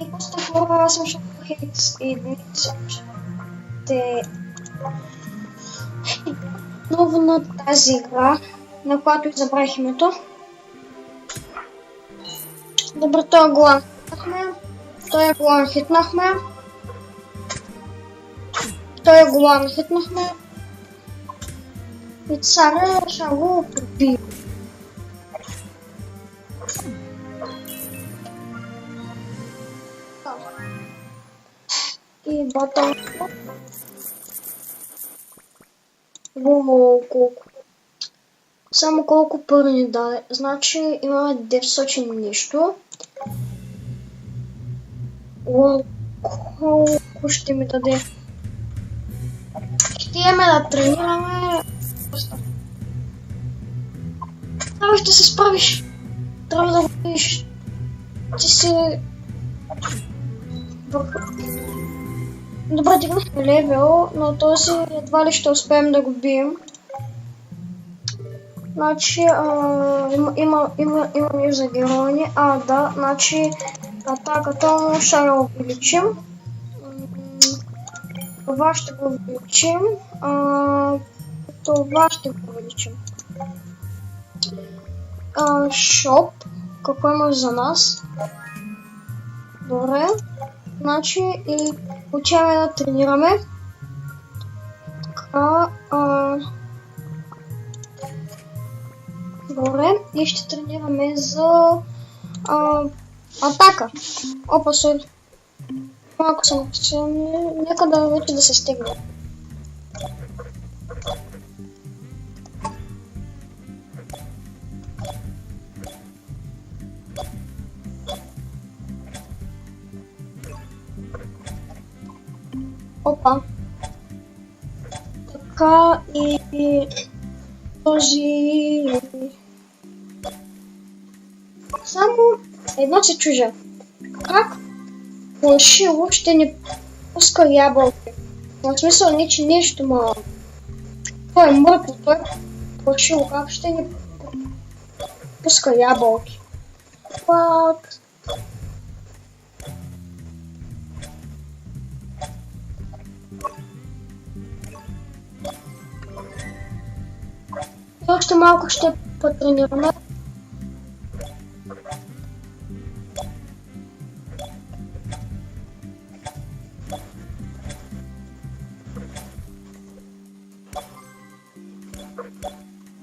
И просто хора, аз съм Шахекс и днес ще отново на тази игра, на която забравих името. Добре, този глан хитнахме. Този глан хитнахме. Този глан хитнахме. И царя ще го прибия. И батъл. Колко. Само колко пари ни даде. Значи имаме 900 нещо. Колко ще ми даде? Ще имаме да тренираме. Трябва ще се справиш. Трябва да го видиш. Ти си... Добре, дигнахме левел, но този едва ли ще успеем да го бием. Значи, има за герои. Да, значи атаката му ще я увеличим. Това ще го увеличим. Това ще го увеличим. Шоп. Какво има за нас? Добре. Значи и учаваме да тренираме. Така. Добре. И ще тренираме за атака. Опа, сори. Малко съм впечатлен. Нека да вече да се стегне. Опа. Така и този... Само едно се чужа. Как плашило ще ни пуска ябълки? В смисъл не, че нещо малко. Той е мъртво, той е плашило. Как ще ни пуска ябълки? Пак... Още малко ще потренираме.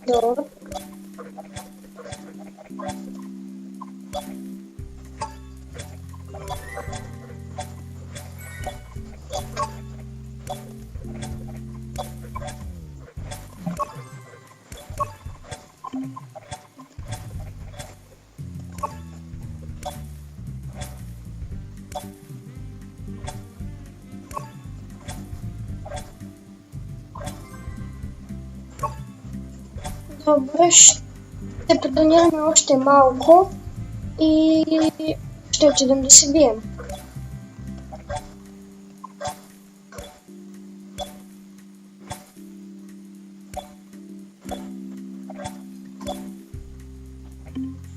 Добре. Добре, ще потренираме още малко и ще отидем да се бием.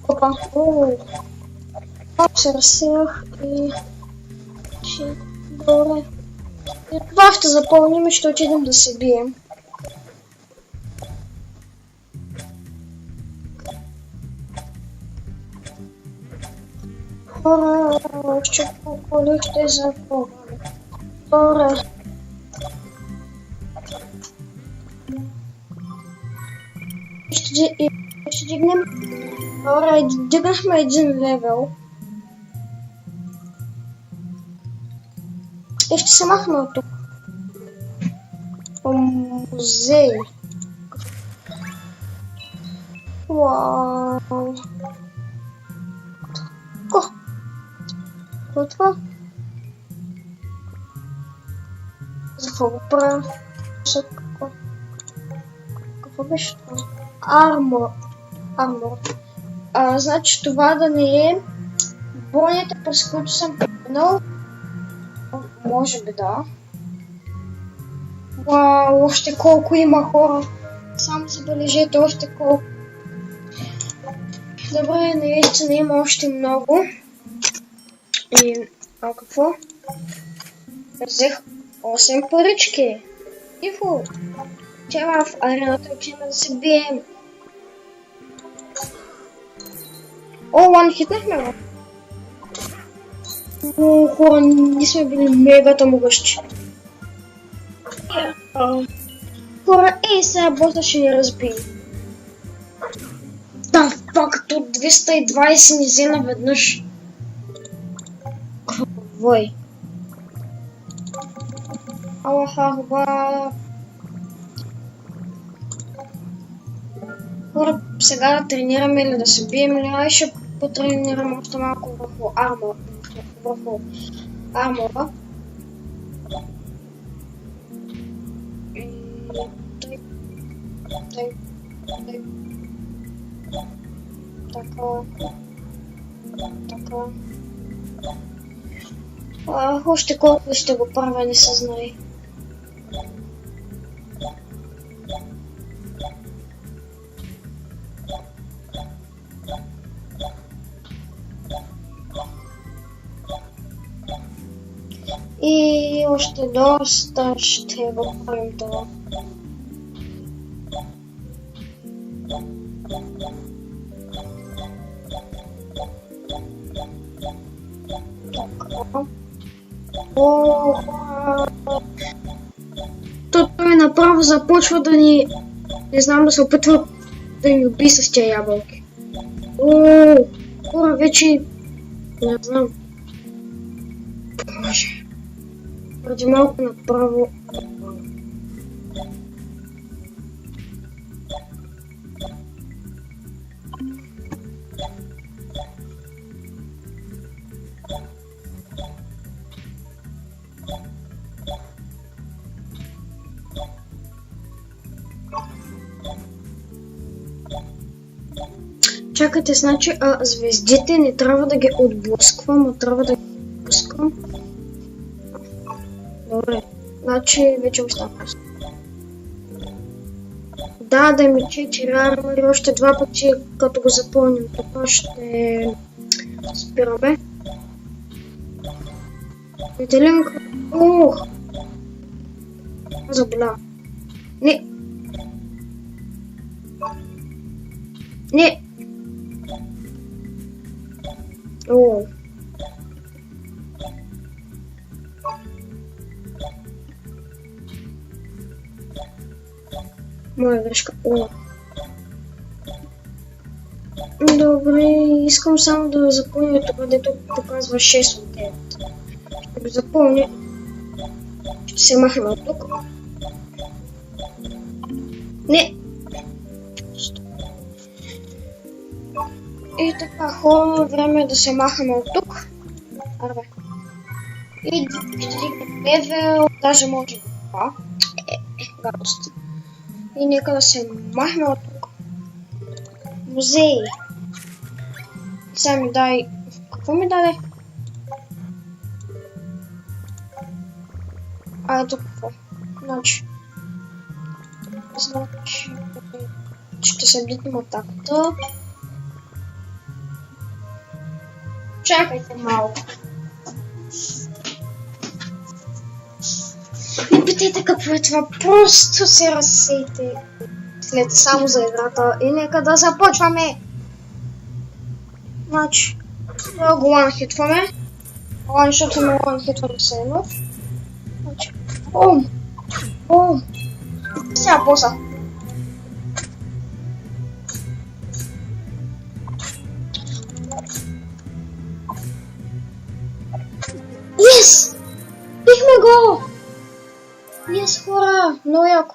Опа, се разсеях и... Добре. И това ще запълним и ще отидем да се бием. Ще поколихте за това. Добре. Ще дигнем. Добре, дигнахме един левел. И ще се махна от тук. Музей. Вау. Това? За какво го правя? Какво беше това? Армор. Значи това да не е бойните, през които съм преминал. Може би да. Вау, още колко има хора. Само забележете още колко. Добре, наистина има още много. И А какво? Взех 8 парички. Тихо. Тя в арената отиваме да се бием. О, лан хитнахме го. О, хора, ние сме били мегата могъщи. Хора, сега боса ще ни разби. Да, факт от 220 ни взе наведнъж. Вой. Аллахахба. Хора, сега да тренираме или да се бием или ай ще потренираме още малко върху армора. Така. Още колко ще го правя, не се знае. И още доста ще го правим това. Той направо започва да ни... Не знам, да се опитва да ни уби с тия ябълки. Хора, вече... Не знам. Боже. Преди малко направо... Чакайте, значи, звездите не трябва да ги отблъсквам, а трябва да ги отблъсквам. Добре, значи вече остава. Да ми 4 армори, още 2 пъти, като го запълним. Това ще спираме. Вителинка. Заболя. Не. Моя грешка. Добре, искам само да запълня това, дето показва 6 от 9. Ще го запълня. Ще се махаме от тук. Не! И така, хора, време е да се махаме от тук. Арбе. И ще дигнем левел, даже може това. Гадост. И нека да се махне от тук. Музей. Сега ми дай... Какво ми даде? Ето какво. Значи... Ще се блитнем от таката. Чакайте малко. Не питайте какво е това, просто се разсейте след само за играта и нека да започваме. Значи, да го ланхитваме. Защото ме ланхитваме се едно. Значи, бум. Сега боса. Yes! Бихме го! Yes, хора! Много яко.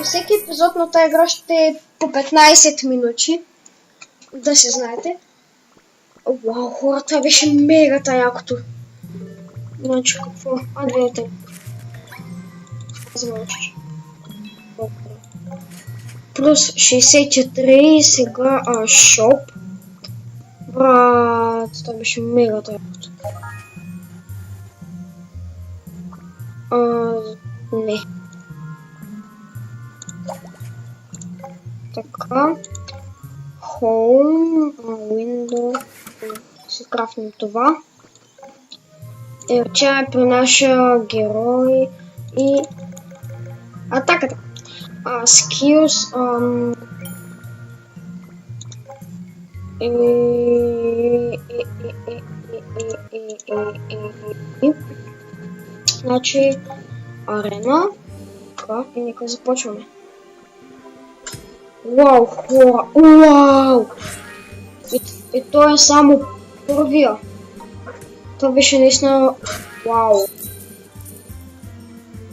Всеки епизод на тази игра ще е по 15 минути. Да се знаете. Вау, хора, това беше мегата якото. Значи какво? Гледайте. Замълчиш. Плюс 63, сега шоп. Брат, това беше мегата якото. Не. Така. Home, Window. Ще крафнем това. Тя е при нашия герой и атаката. Skills. Значи арена. Така, и нека започваме. Вау, хора! Вау! И то е само първия. Това беше наистина вау.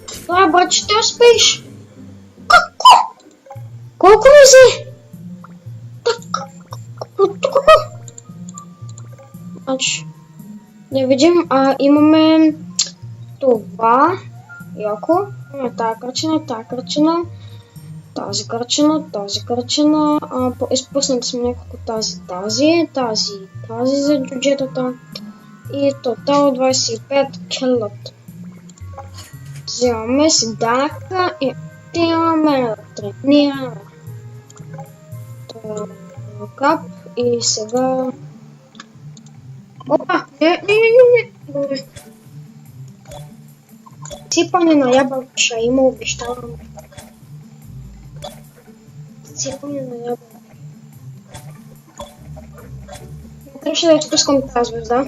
Това, брат, ще успееш. Какво? Колко ми взе? Значи, да видим, имаме това. Яко. Имаме тази картина, тази картина. Изпуснати сме няколко тази за джуджетата. И тотал 25 килот. Вземаме си данъка и отиваме да тренираме. Кап и сега... Опа! Не. Сипане на ябълка ще има, обещавам. Сипане на ябълка. Трябваше да изпускам тази звезда.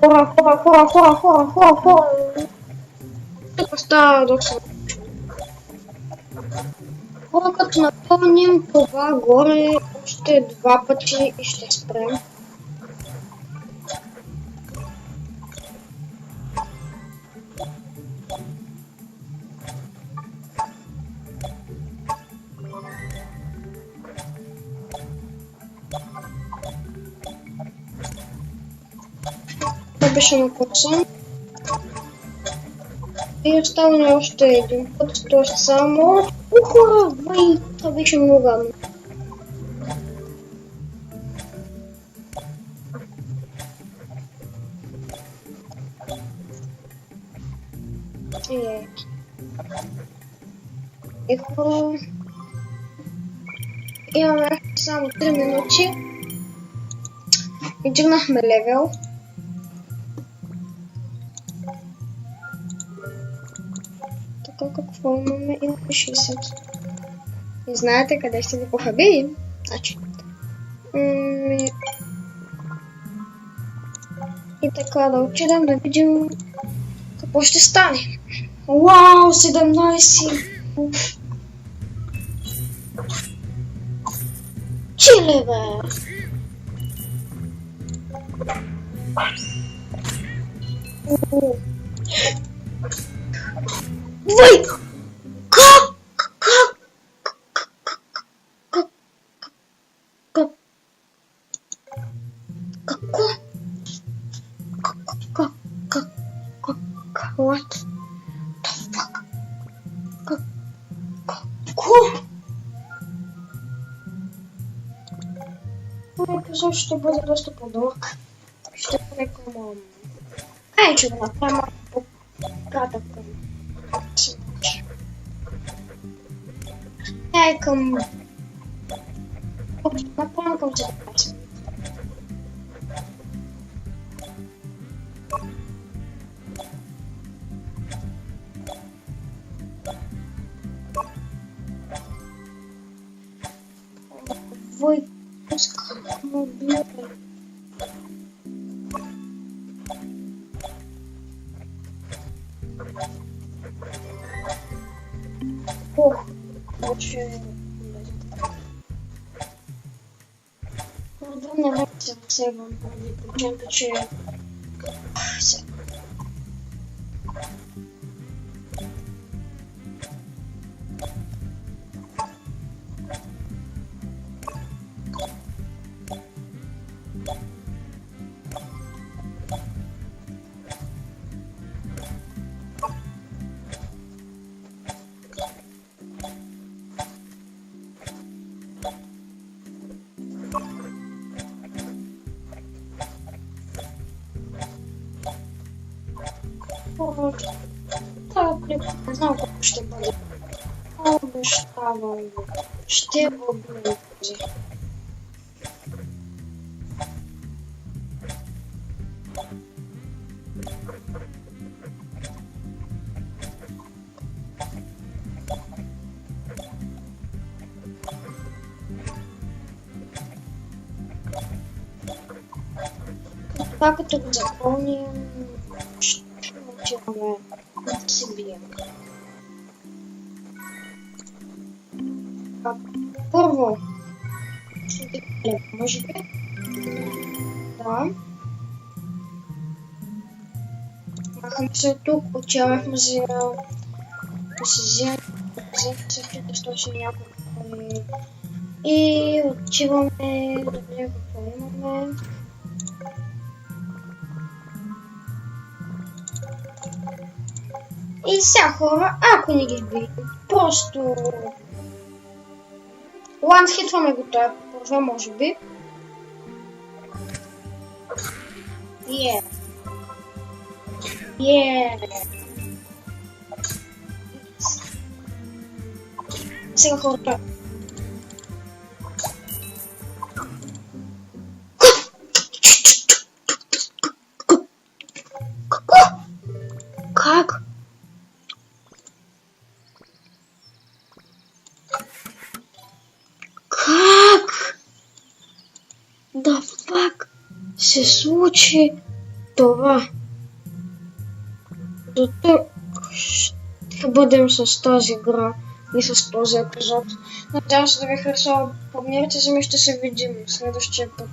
Хора. Тук става доста. Хора, като напълним това горе още 2 пъти и ще спрем. Беше напълсан. И остава още един път, то само... Хора, бай! Това беше много гадно. И хора... Имаме само 3 минути. И дигнахме левел. Какво имаме? Имаме 60. И знаете къде ще ги похабим? Значи. И така да отидем да видим какво ще стане. Вау, 17! Чиле, бе! Вай! What the fuck? Епизод ще бъде доста по-дълъг. Ще бъде към... че да направим малко по-кратък към... към... Направим към 17. Вой, пусках мобилен. Ох, очень... Да, наверное, все вам причем че... Не знам колко ще бъде. Обещавам ви. Ще го бъде. Това като го запълним, ще отиваме да се бием. Първо, ще ги хлеб, може би? Да. Махам се от тук, отиваме за да се вземем същото точно няколко и отиваме да видим какво имаме. И сега хора, ако не ги би, просто ландхитваме го това първа, може би. Сега хората. Как? Да фак се случи това? До тук ще бъдем с тази игра и с този епизод. Надявам се да ви харесва. Абонирайте се и ще се видим в следващия път.